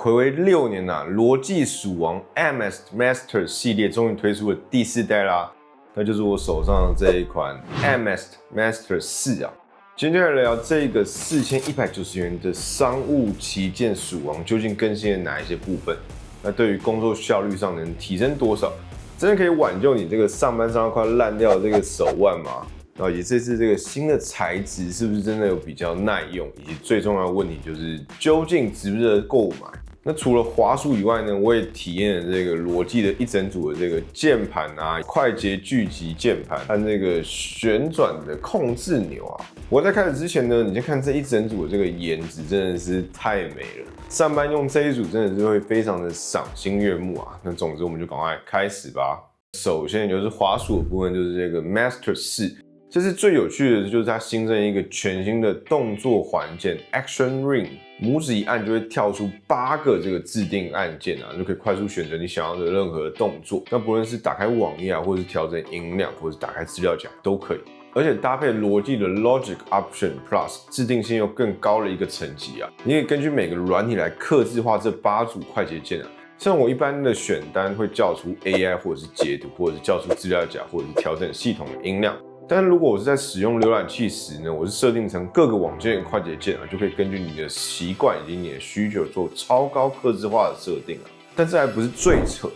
睽違6年啊，羅技鼠王 MS Master 系列終於推出了第4代啦，那就是我手上的這一款 MS Master 4啊。今天就來聊這個4190元的商務旗艦鼠王究竟更新了哪一些部分？那對於工作效率上能提升多少？真的可以挽救你這個上班上到快爛掉的這個手腕嗎？然後以及這次這個新的材質是不是真的有比較耐用？以及最重要的問題就是究竟值不值得購買？那除了滑鼠以外呢，我也體驗了這個羅技的一整組的這個鍵盤啊，快捷聚集鍵盤和這個旋轉的控制鈕啊。我在開始之前呢，你先看這一整組的這個顏值真的是太美了，上班用這一組真的是會非常的賞心悅目啊。那總之我們就趕快開始吧。首先就是滑鼠的部分，就是這個 Master 4。這是最有趣的，就是它新增一個全新的動作環鍵 Action Ring， 拇指一按就會跳出8個這個自定按鍵啊，就可以快速選擇你想要的任何的動作。那不論是打開網頁啊，或者是調整音量，或者是打開資料夾都可以。而且搭配羅技的 Logic Option Plus， 自定性又更高了一個層級啊。你可以根據每個軟體來客製化這8組快捷鍵啊。像我一般的選單會叫出 AI， 或者是解讀，或者是叫出資料夾，或者是調整系統的音量。但如果我是在使用瀏覽器時呢，我是設定成各個网件的快捷鍵啊，就可以根据你的習慣以及你的需求做超高客製化的設定啊。但這還不是最扯，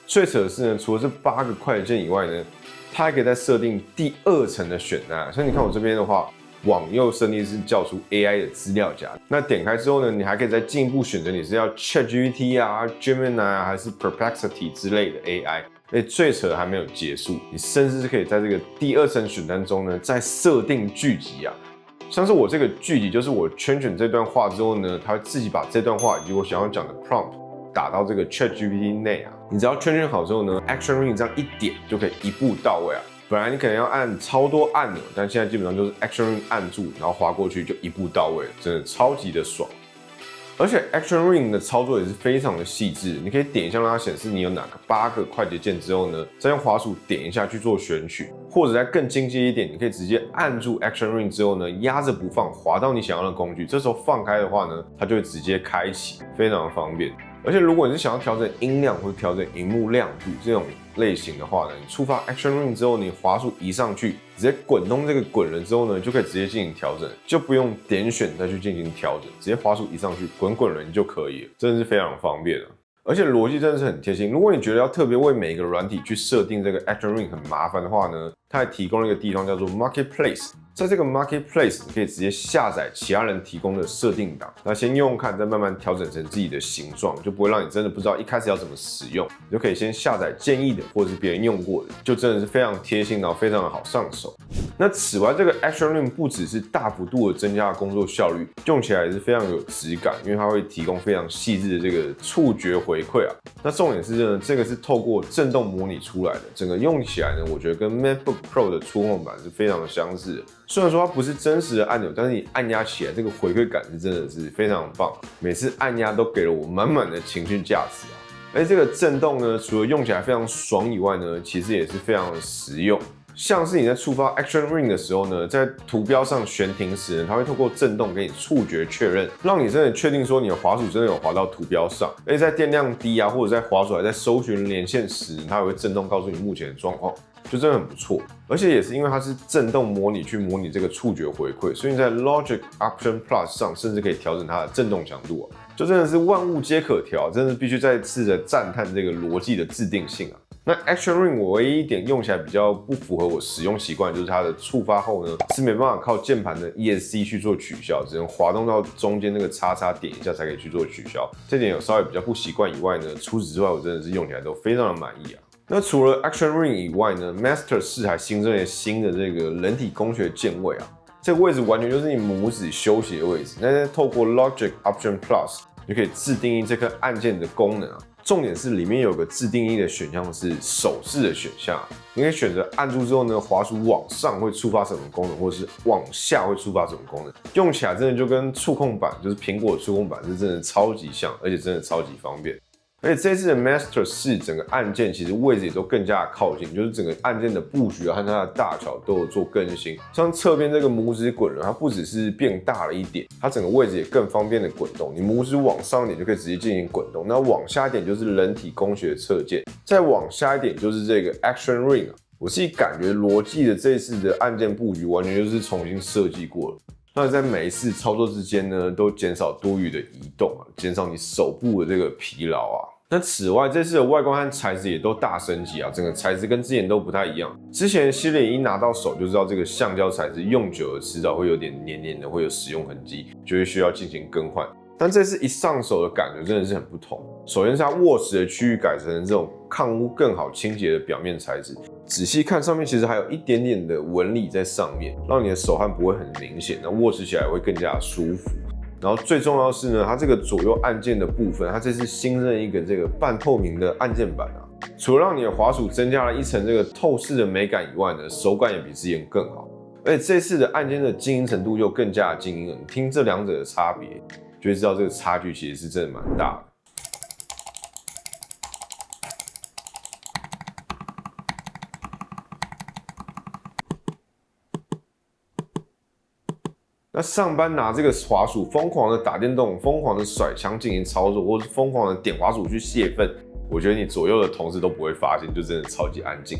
最扯的是呢，除了這8個快捷鍵以外呢，它還可以再設定第2層的選單啊。所以你看我這邊的話，往右設定是叫出 AI 的資料夾，那點開之後呢，你還可以再進一步選擇你是要 ChatGPT 啊、Gemini 啊，還是 Perplexity 之類的 AI。最扯的還沒有結束，你甚至是可以在這個第2層選單中呢，再設定句集啊。像是我這個句集，就是我圈選這段話之後呢，它會自己把這段話以及我想要講的 prompt 打到這個 ChatGPT 內啊。你只要圈選好之後呢 ，Action Ring 這樣一點就可以一步到位啊。本來你可能要按超多按鈕，但現在基本上就是 Action Ring 按住，然後滑過去就一步到位了，真的超級的爽。而且 Action Ring 的操作也是非常的細緻，你可以點一下讓它顯示你有哪個8個快捷鍵之後呢，再用滑鼠點一下去做選取，或者再更進階一點，你可以直接按住 Action Ring 之後呢，壓着不放，滑到你想要的工具，這時候放開的話呢，它就會直接開啟，非常的方便。而且如果你是想要調整音量或者調整熒幕亮度這種類型的話呢，你觸發 Action Ring 之後，你滑鼠移上去，直接滾動這個滾輪之後呢，就可以直接進行調整，就不用點選再去進行調整，直接滑鼠移上去，滾輪就可以了，真的是非常方便啊。而且羅技真的是很貼心，如果你覺得要特別為每一個軟體去設定這個 Action Ring 很麻煩的話呢，它還提供了一個地方叫做 Marketplace。在這個 Marketplace， 你可以直接下載其他人提供的設定檔，那先用用看，再慢慢調整成自己的形狀，就不会讓你真的不知道一開始要怎麼使用。你就可以先下載建議的，或者是別人用過的，就真的是非常貼心，然後非常的好上手。那此外，這個 Action Ring 不只是大幅度的增加了工作效率，用起来也是非常有質感，因為它會提供非常細緻的這個觸覺回饋啊。那重點是呢，這個是透過震動模擬出來的，整個用起來呢，我覺得跟 MacBook Pro 的觸控板是非常的相似的。雖然說它不是真實的按鈕，但是你按壓起來这個回饋感是真的是非常棒，每次按壓都給了我滿滿的情緒價值啊！而這個震動呢，除了用起來非常爽以外呢，其實也是非常的實用。像是你在觸發 Action Ring 的時候呢，在圖標上懸停時呢，它會透過震動給你觸覺確認，讓你真的確定說你的滑鼠真的有滑到圖標上。而且在電量低啊，或者在滑鼠還在搜尋連線時，它也會震動告訴你目前的狀況。就真的很不錯，而且也是因為它是震動模擬去模擬這個觸覺回饋，所以你在 Logic Option Plus 上甚至可以調整它的震動強度啊，就真的是萬物皆可調，真的必須再次的讚嘆這個羅技的自定性啊。那 Action Ring 我唯一一點用起來比較不符合我使用習慣，就是它的觸發後呢是沒辦法靠鍵盤的 ESC 去做取消，只能滑動到中間那個叉叉點一下才可以去做取消，這點有稍微比較不習慣以外呢，除此之外我真的是用起來都非常的滿意啊。那除了 Action Ring 以外呢 ，Master 4還新增了新的這個人體工學鍵位啊，這個位置完全就是你拇指休息的位置。那透過 Logic Option Plus， 你就可以自定義這顆按鍵的功能啊。重點是裡面有個自定義的選項是手勢的選項，你可以選擇按住之後呢，滑鼠往上會觸發什麼功能，或者是往下會觸發什麼功能。用起來真的就跟觸控板，就是蘋果的觸控板是真的超級像，而且真的超級方便。而且這次的 Master 4整個按鍵其實位置也都更加的靠近，就是整個按鍵的布局啊和它的大小都有做更新。像側邊這個拇指滾輪，它不只是變大了一點，它整個位置也更方便的滾動。你拇指往上一點就可以直接進行滾動，那往下一點就是人體工學的側鍵，再往下一點就是這個 Action Ring 啊。我自己感覺羅技的這次的按鍵布局完全就是重新設計過了。那在每一次操作之間呢，都減少多餘的移動啊，減少你手部的這個疲勞啊。那此外，這次的外觀和材質也都大升級啊，整個材質跟之前都不太一樣。之前系列一拿到手就知道，這個橡膠材質用久了遲早會有點黏黏的，會有使用痕跡，就會需要進行更換。但這次一上手的感覺真的是很不同。首先是它握持的區域改成了這種抗污更好清潔的表面材質。仔細看上面其實還有一點點的紋理在上面，讓你的手汗不會很明顯，那握持起来會更加舒服。然後最重要的是呢，它這個左右按鍵的部分，它這次新增一個這個半透明的按键板啊，除了讓你的滑鼠增加了一層這個透視的美感以外呢，手感也比之前更好。而且這次的按鍵的靜音程度又更加的靜音了，你聽這兩者的差別，就會知道這個差距其實是真的蠻大的。那上班拿這個滑鼠瘋狂的打電動、瘋狂的甩槍進行操作，或是瘋狂的點滑鼠去洩憤，我覺得你左右的同事都不會發現，就真的超級安靜。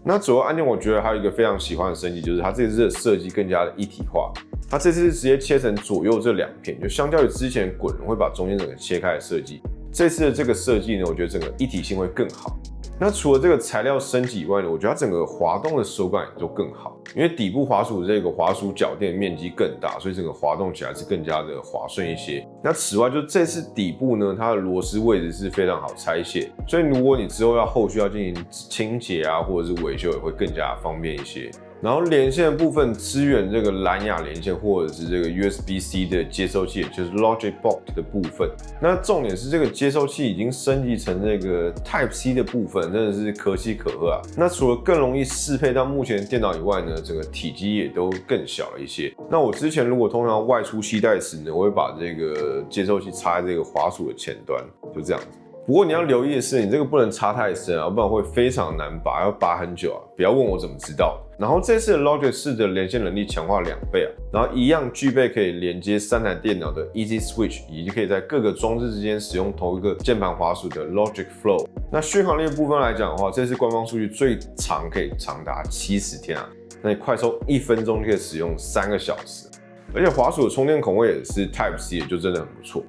那左右按鍵，我覺得還有一個非常喜歡的升級，就是它這次的設計更加的一體化。它這次是直接切成左右這兩片，就相較於之前滾輪會把中間整個切開的設計，這次的這個設計呢，我覺得整個一體性會更好。那除了這個材料升級以外呢，我覺得它整個滑動的手感也就更好，因為底部滑鼠的這個滑鼠腳墊面積更大，所以整個滑動起來是更加的滑順一些。那此外，就這次底部呢，它的螺絲位置是非常好拆卸，所以如果你之後後續要進行清潔啊，或者是維修，也會更加方便一些。然後連線的部分支援這個藍牙連線或者是這個 USB-C 的接收器，也就是 Logic Box 的部分。那重點是這個接收器已經升級成這個 Type-C 的部分，真的是可喜可賀啊。那除了更容易適配到目前的電腦以外呢，整個體積也都更小了一些。那我之前如果通常外出攜帶時呢，我會把這個接收器插在這個滑鼠的前端，就這樣子。不過你要留意的是，你這個不能插太深啊，不然會非常難拔，要拔很久啊。不要問我怎麼知道。然後這次的 Logic 4的連線能力強化2倍啊，然後一樣具備可以連接3台電腦的 Easy Switch， 以及可以在各個裝置之間使用同一個鍵盤滑鼠的 Logic Flow。那續航力的部分來講的話，這次官方數據最長可以長達70天啊，那你快充1分鐘就可以使用3個小時，而且滑鼠的充電孔位也是 Type-C， 也就真的很不錯。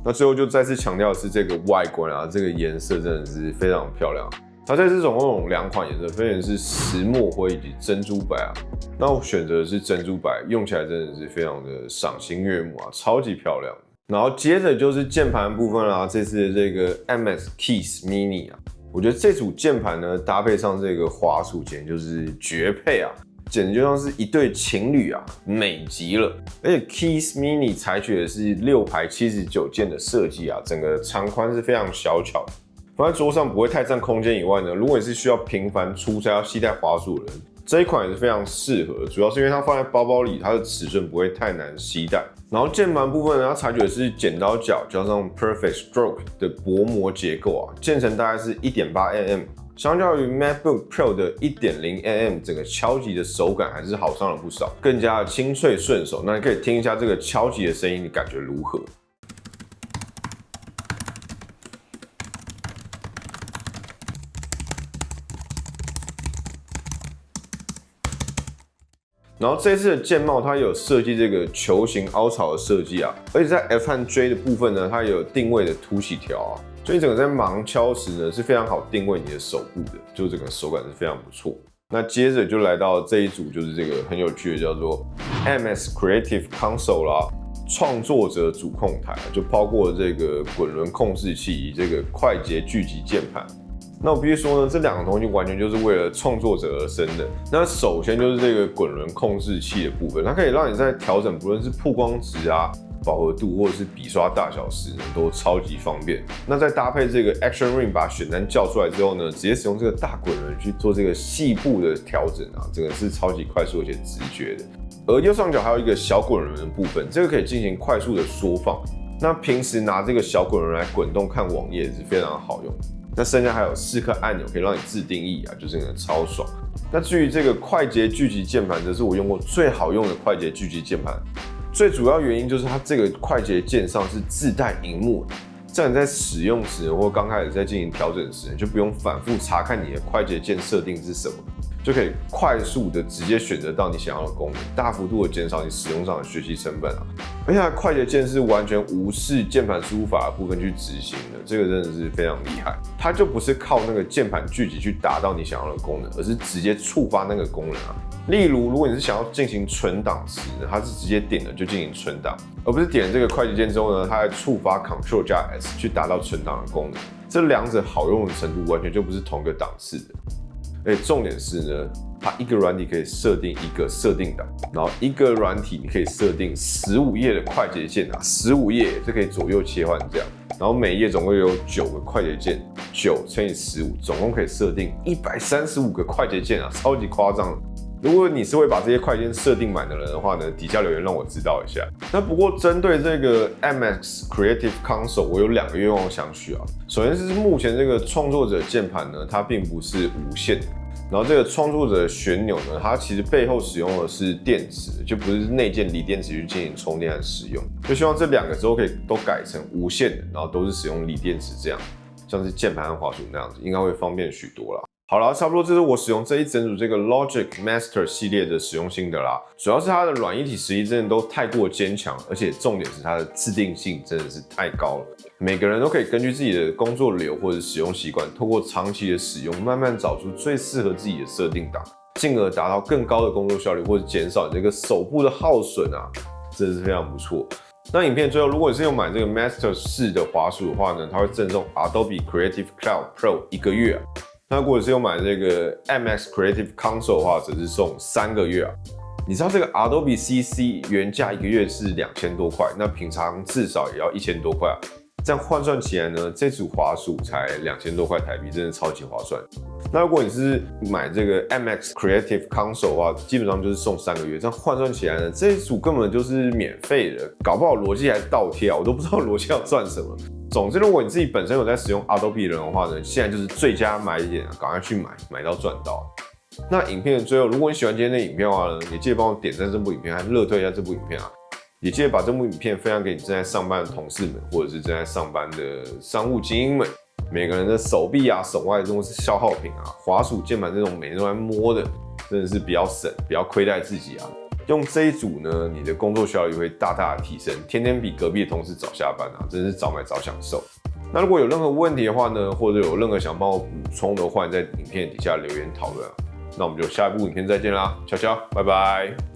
那最後就再次強調的是這個外觀啊，這個顏色真的是非常漂亮。它這次總共有2款顏色，分別是石墨灰以及珍珠白啊。那我選擇的是珍珠白，用起來真的是非常的賞心悅目啊，超級漂亮。然後接着就是鍵盤部分啊，這次的這個 MS Keys Mini 啊，我覺得這組鍵盤呢搭配上這個滑鼠，簡直就是絕配啊！簡直就像是一對情侶啊，美極了！而且 Keys Mini 採取的是6排79鍵的設計啊，整個長寬是非常小巧的，放在桌上不會太佔空間以外呢，如果你是需要頻繁出差要攜帶滑鼠的人，這一款也是非常適合的，主要是因為它放在包包裡，它的尺寸不會太難攜帶。然後鍵盤部分呢，它採取的是剪刀腳加上 Perfect Stroke 的薄膜結構啊，鍵程大概是 1.8mm。相較於 MacBook Pro 的 1.0mm， 整個敲擊的手感還是好上了不少，更加的清脆順手。那你可以聽一下這個敲擊的聲音，你感覺如何？然後這次的鍵帽它有設計這個球形凹槽的設計啊，而且在 F 和 J 的部分呢，它也有定位的凸起條啊。所以整個在盲敲時呢是非常好定位你的手部的，就整個手感是非常不錯。那接着就來到這一組，就是這個很有趣的叫做 MS Creative Console 啦，創作者主控台，就包括這個滾輪控制器以及這個快捷聚集鍵盤。那我必須說呢，這2個東西完全就是為了創作者而生的。那首先就是這個滾輪控制器的部分，它可以讓你在調整不論是曝光值啊、飽和度或者是筆刷大小時呢，都超級方便。那再搭配這個 Action Ring 把選單叫出來之後呢，直接使用這個大滾輪去做這個細部的調整啊，這個是超級快速而且直覺的。而右上角還有一個小滾輪的部分，這個可以進行快速的縮放。那平時拿這個小滾輪來滾動看網頁是非常好用的。那剩下還有4顆按鈕可以讓你自定義啊，就是超爽。那至於這個快捷聚集鍵盤，則是我用過最好用的快捷聚集鍵盤。最主要原因就是它這個快捷鍵上是自帶螢幕的，這樣你在使用時或剛開始在進行調整時，就不用反覆查看你的快捷鍵設定是什麼，就可以快速的直接選擇到你想要的功能，大幅度的減少你使用上的學習成本啊。而且它快捷鍵是完全無視鍵盤輸入法的部分去執行的，這個真的是非常厲害。它就不是靠那個鍵盤聚集去達到你想要的功能，而是直接觸發那個功能啊。例如，如果你是想要進行存檔時呢，它是直接點了就進行存檔，而不是點了這個快捷键之後呢，它還觸發 Ctrl 加 S 去達到存檔的功能。這兩者好用的程度完全就不是同一個檔次的。而且重點是呢，它一個軟體可以設定一個設定檔，然後一個軟體你可以設定15頁的快捷鍵啊，15頁就可以左右切換這樣，然後每頁總共有9個快捷鍵，9乘以15，總共可以設定135個快捷鍵啊，超級誇張。如果你是會把這些快捷鍵設定滿的人的話呢，底下留言讓我知道一下。那不過針對這個 MX Creative Console， 我有2個願望想許啊。首先是目前這個創作者鍵盤呢，它並不是無線的。然後這個創作者的旋鈕呢，它其實背後使用的是電池，就不是內建鋰電池去進行充電和使用。就希望這2個之後可以都改成無線的，然後都是使用鋰電池這樣，像是鍵盤和滑鼠那樣子，應該會方便許多啦。好啦，差不多這是我使用這一整組這個 Logic Master 系列的使用心得啦。主要是它的軟硬體實力真的都太過堅強，而且重點是它的自定性真的是太高了。每個人都可以根據自己的工作流或者使用習慣，透過長期的使用，慢慢找出最適合自己的設定檔，進而達到更高的工作效率，或者減少你這個手部的耗損啊，真的是非常不錯。那影片最後，如果你是有買這個 Master 4的滑鼠的話呢，它會贈送 Adobe Creative Cloud Pro1個月啊。那如果是有買這個 MX Creative Console 的話，則是送3個月啊。你知道這個 Adobe CC 原價1個月是2000多塊，那平常至少也要1000多塊啊。這樣換算起來呢，這組滑鼠才2000多塊台幣，真的超級划算。那如果你是買這個 MX Creative Console 的話，基本上就是送3個月。這樣換算起來呢，這一組根本就是免費的，搞不好邏輯還倒貼啊，我都不知道邏輯要賺什麼。總之，如果你自己本身有在使用 Adobe 的人的話呢，現在就是最佳買點，趕快去買，買到賺到。那影片的最後，如果你喜歡今天的影片的話呢，也記得幫我點讚這部影片，還熱推一下這部影片啊！也記得把這部影片分享給你正在上班的同事們，或者是正在上班的商務精英們。每個人的手臂啊、手腕都是消耗品啊，滑鼠、鍵盤這種每天都在摸的，真的是比較省，不要虧待自己啊。用這一組呢，你的工作效率會大大的提升，天天比隔壁的同事早下班啊，真是早買早享受。那如果有任何問題的話呢，或者有任何想幫我補充的話，在影片底下留言討論啊。那我們就下一部影片再見啦，悄悄，拜拜。